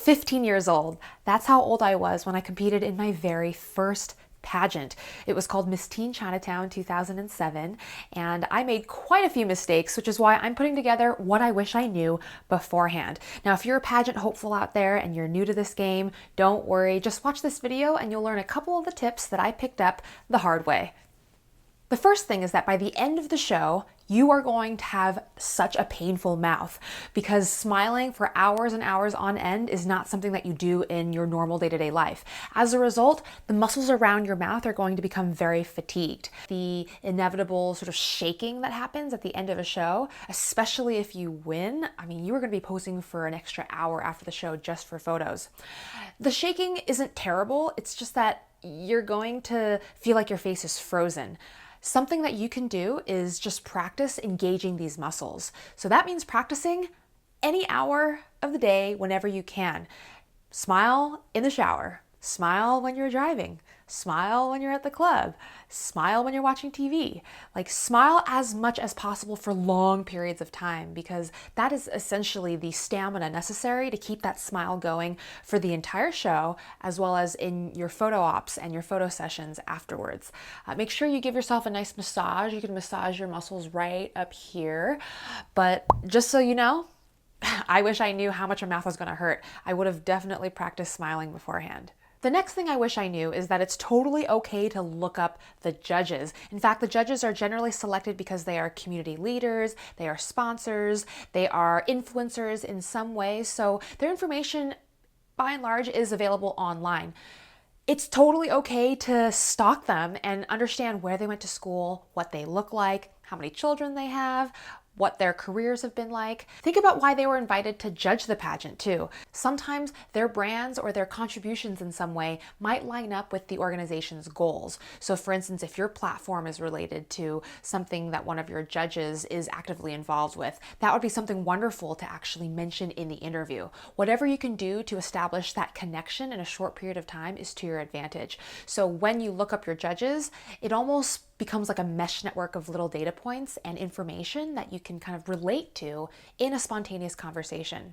15 years old. That's how old I was when I competed in my very first pageant. It was called Miss Teen Chinatown 2007, and I made quite a few mistakes, which is why I'm putting together what I wish I knew beforehand. Now, if you're a pageant hopeful out there and you're new to this game, don't worry, just watch this video and you'll learn a couple of the tips that I picked up the hard way. The first thing is that by the end of the show, you are going to have such a painful mouth because smiling for hours and hours on end is not something that you do in your normal day-to-day life. As a result, the muscles around your mouth are going to become very fatigued. The inevitable sort of shaking that happens at the end of a show, especially if you win, I mean, you are going to be posing for an extra hour after the show just for photos. The shaking isn't terrible, it's just that you're going to feel like your face is frozen. Something that you can do is just practice engaging these muscles. So that means practicing any hour of the day whenever you can. Smile in the shower, smile when you're driving, smile when you're at the club, smile when you're watching TV. Like, smile as much as possible for long periods of time because that is essentially the stamina necessary to keep that smile going for the entire show, as well as in your photo ops and your photo sessions afterwards. Make sure you give yourself a nice massage. You can massage your muscles right up here. But just so you know, I wish I knew how much my mouth was going to hurt. I would have definitely practiced smiling beforehand. The next thing I wish I knew is that it's totally okay to look up the judges. In fact, the judges are generally selected because they are community leaders, they are sponsors, they are influencers in some way, so their information by and large is available online. It's totally okay to stalk them and understand where they went to school, what they look like, how many children they have, what their careers have been like. Think about why they were invited to judge the pageant too. Sometimes their brands or their contributions in some way might line up with the organization's goals. So for instance, if your platform is related to something that one of your judges is actively involved with, that would be something wonderful to actually mention in the interview. Whatever you can do to establish that connection in a short period of time is to your advantage. So when you look up your judges, it almost becomes like a mesh network of little data points and information that you can kind of relate to in a spontaneous conversation.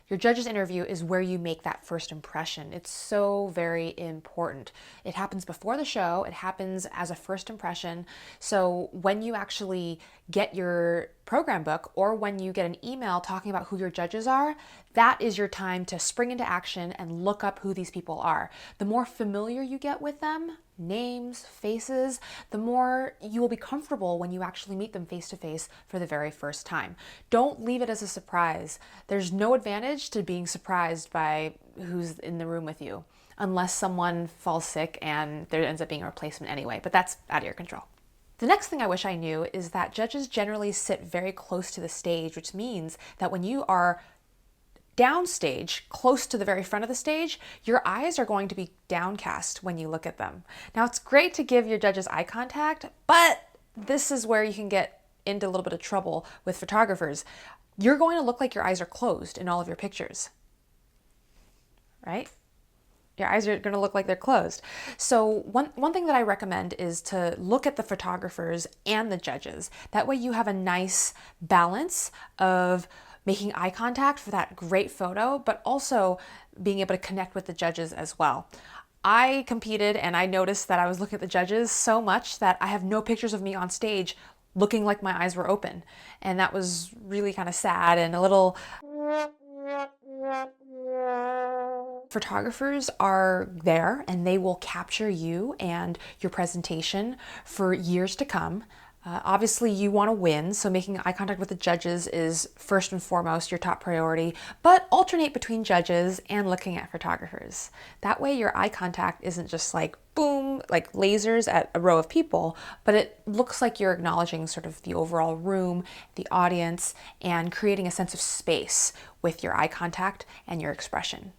Your judge's interview is where you make that first impression. It's so very important. It happens before the show, it happens as a first impression. So when you actually get your program book or when you get an email talking about who your judges are, that is your time to spring into action and look up who these people are. The more familiar you get with them, names, faces, the more you will be comfortable when you actually meet them face to face for the very first time. Don't leave it as a surprise. There's no advantage to being surprised by who's in the room with you, unless someone falls sick and there ends up being a replacement anyway, but that's out of your control. The next thing I wish I knew is that judges generally sit very close to the stage, which means that when you are downstage, close to the very front of the stage, your eyes are going to be downcast when you look at them. Now, it's great to give your judges eye contact, but this is where you can get into a little bit of trouble with photographers. You're going to look like your eyes are closed in all of your pictures, right? Your eyes are going to look like they're closed. So one thing that I recommend is to look at the photographers and the judges. That way you have a nice balance of making eye contact for that great photo, but also being able to connect with the judges as well. I competed and I noticed that I was looking at the judges so much that I have no pictures of me on stage looking like my eyes were open. And that was really kind of sad and a little... Photographers are there and they will capture you and your presentation for years to come. Obviously you want to win, so making eye contact with the judges is first and foremost your top priority, but alternate between judges and looking at photographers. That way your eye contact isn't just like boom, like lasers at a row of people, but it looks like you're acknowledging sort of the overall room, the audience, and creating a sense of space with your eye contact and your expression.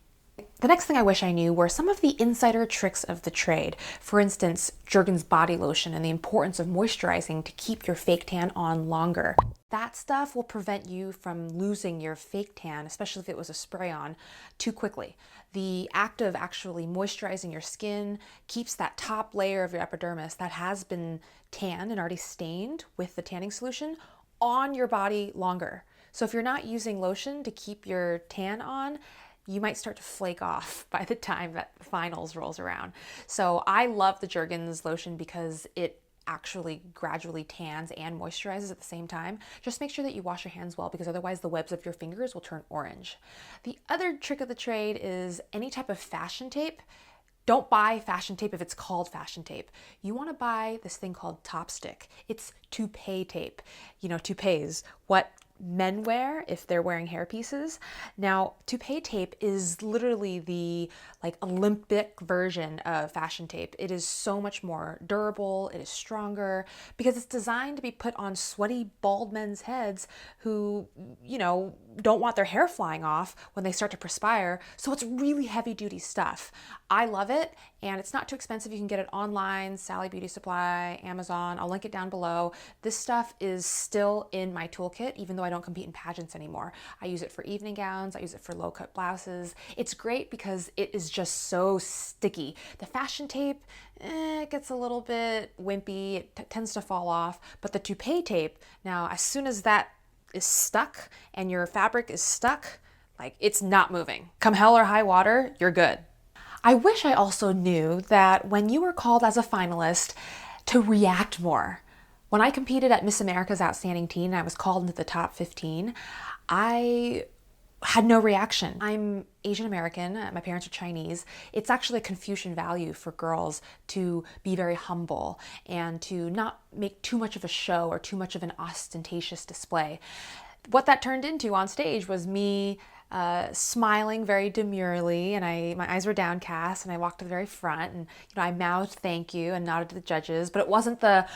The next thing I wish I knew were some of the insider tricks of the trade. For instance, Jergens body lotion and the importance of moisturizing to keep your fake tan on longer. That stuff will prevent you from losing your fake tan, especially if it was a spray-on, too quickly. The act of actually moisturizing your skin keeps that top layer of your epidermis that has been tanned and already stained with the tanning solution on your body longer. So if you're not using lotion to keep your tan on, you might start to flake off by the time that finals rolls around. So I love the Jergens lotion because it actually gradually tans and moisturizes at the same time. Just make sure that you wash your hands well, because otherwise the webs of your fingers will turn orange. The other trick of the trade is any type of fashion tape. Don't buy fashion tape if it's called fashion tape. You want to buy this thing called Topstick. It's toupee tape. You know, toupees, what men wear if they're wearing hair pieces. Now, toupee tape is literally the Olympic version of fashion tape. It is so much more durable, it is stronger, because it's designed to be put on sweaty, bald men's heads who, don't want their hair flying off when they start to perspire. So it's really heavy duty stuff. I love it, and it's not too expensive. You can get it online, Sally Beauty Supply, Amazon. I'll link it down below. This stuff is still in my toolkit, even though I don't compete in pageants anymore. I use it for evening gowns. I use it for low-cut blouses. It's great because it is just so sticky. The fashion tape, it gets a little bit wimpy. It tends to fall off. But the toupee tape, now, as soon as that is stuck and your fabric is stuck, it's not moving. Come hell or high water, you're good. I wish I also knew that when you were called as a finalist, to react more. When I competed at Miss America's Outstanding Teen and I was called into the top 15, I had no reaction. I'm Asian American, my parents are Chinese. It's actually a Confucian value for girls to be very humble and to not make too much of a show or too much of an ostentatious display. What that turned into on stage was me smiling very demurely, and my eyes were downcast, and I walked to the very front, and I mouthed thank you and nodded to the judges, but it wasn't that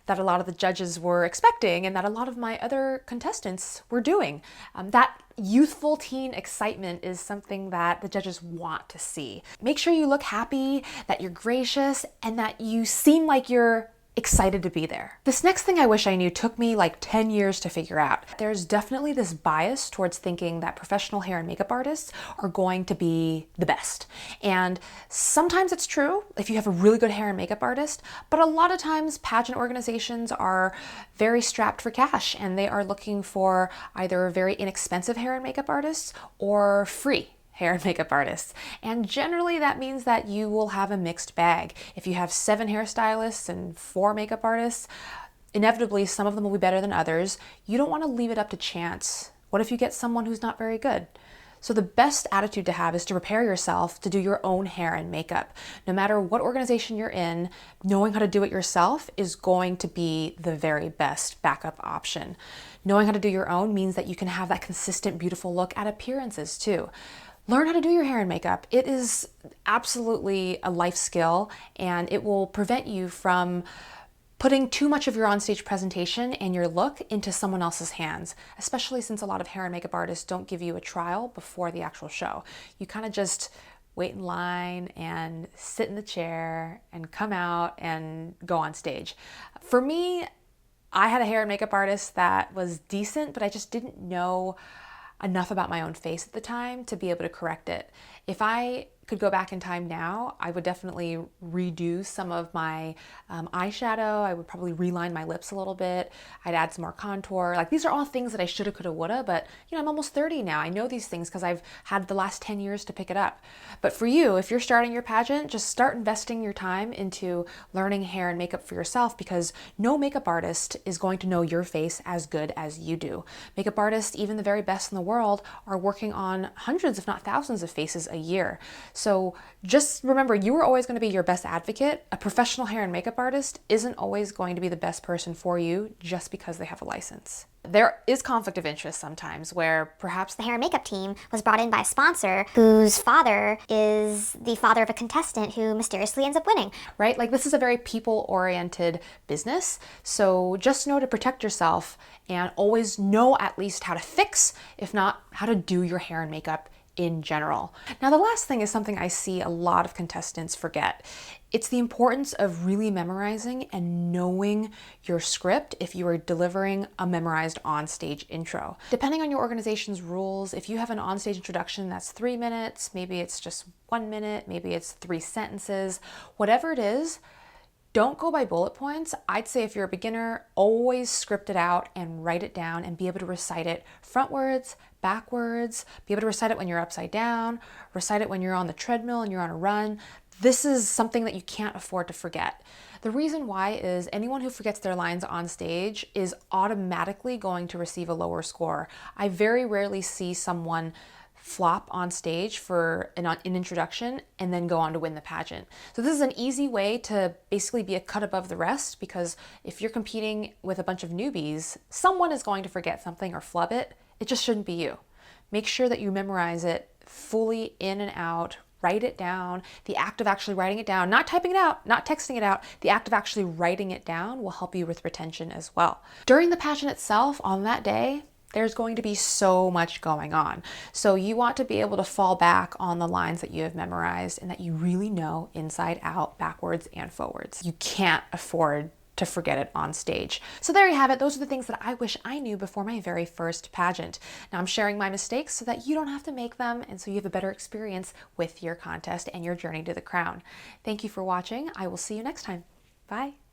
a lot of the judges were expecting and that a lot of my other contestants were doing. That youthful teen excitement is something that the judges want to see. Make sure you look happy, that you're gracious, and that you seem like you're excited to be there. This next thing I wish I knew took me 10 years to figure out. There's definitely this bias towards thinking that professional hair and makeup artists are going to be the best. And sometimes it's true if you have a really good hair and makeup artist, but a lot of times pageant organizations are very strapped for cash and they are looking for either very inexpensive hair and makeup artists or free hair and makeup artists. And generally that means that you will have a mixed bag. If you have 7 hairstylists and 4 makeup artists, inevitably some of them will be better than others. You don't want to leave it up to chance. What if you get someone who's not very good? So the best attitude to have is to prepare yourself to do your own hair and makeup. No matter what organization you're in, knowing how to do it yourself is going to be the very best backup option. Knowing how to do your own means that you can have that consistent, beautiful look at appearances too. Learn how to do your hair and makeup. It is absolutely a life skill, and it will prevent you from putting too much of your onstage presentation and your look into someone else's hands, especially since a lot of hair and makeup artists don't give you a trial before the actual show. You kind of just wait in line and sit in the chair and come out and go on stage. For me, I had a hair and makeup artist that was decent, but I just didn't know enough about my own face at the time to be able to correct it. If I could go back in time now, I would definitely redo some of my eyeshadow. I would probably reline my lips a little bit. I'd add some more contour. These are all things that I shoulda, coulda, woulda, but I'm almost 30 now. I know these things because I've had the last 10 years to pick it up. But for you, if you're starting your pageant, just start investing your time into learning hair and makeup for yourself, because no makeup artist is going to know your face as good as you do. Makeup artists, even the very best in the world, are working on hundreds, if not thousands of faces a year. So just remember, you are always going to be your best advocate. A professional hair and makeup artist isn't always going to be the best person for you just because they have a license. There is conflict of interest sometimes where perhaps the hair and makeup team was brought in by a sponsor whose father is the father of a contestant who mysteriously ends up winning. Right? This is a very people-oriented business. So just know to protect yourself and always know at least how to fix, if not how to do your hair and makeup in general. Now, the last thing is something I see a lot of contestants forget. It's the importance of really memorizing and knowing your script if you are delivering a memorized onstage intro. Depending on your organization's rules, if you have an onstage introduction that's 3 minutes, maybe it's just 1 minute, maybe it's 3 sentences, whatever it is, don't go by bullet points. I'd say if you're a beginner, always script it out and write it down and be able to recite it frontwards, backwards, be able to recite it when you're upside down, recite it when you're on the treadmill and you're on a run. This is something that you can't afford to forget. The reason why is anyone who forgets their lines on stage is automatically going to receive a lower score. I very rarely see someone flop on stage for an introduction and then go on to win the pageant. So this is an easy way to basically be a cut above the rest, because if you're competing with a bunch of newbies, someone is going to forget something or flub it. It just shouldn't be you. Make sure that you memorize it fully in and out. Write it down. The act of actually writing it down, not typing it out, not texting it out, the act of actually writing it down will help you with retention as well. During the pageant itself, on that day, there's going to be so much going on. So you want to be able to fall back on the lines that you have memorized and that you really know inside out, backwards and forwards. You can't afford to forget it on stage. So there you have it. Those are the things that I wish I knew before my very first pageant. Now I'm sharing my mistakes so that you don't have to make them, and so you have a better experience with your contest and your journey to the crown. Thank you for watching. I will see you next time. Bye.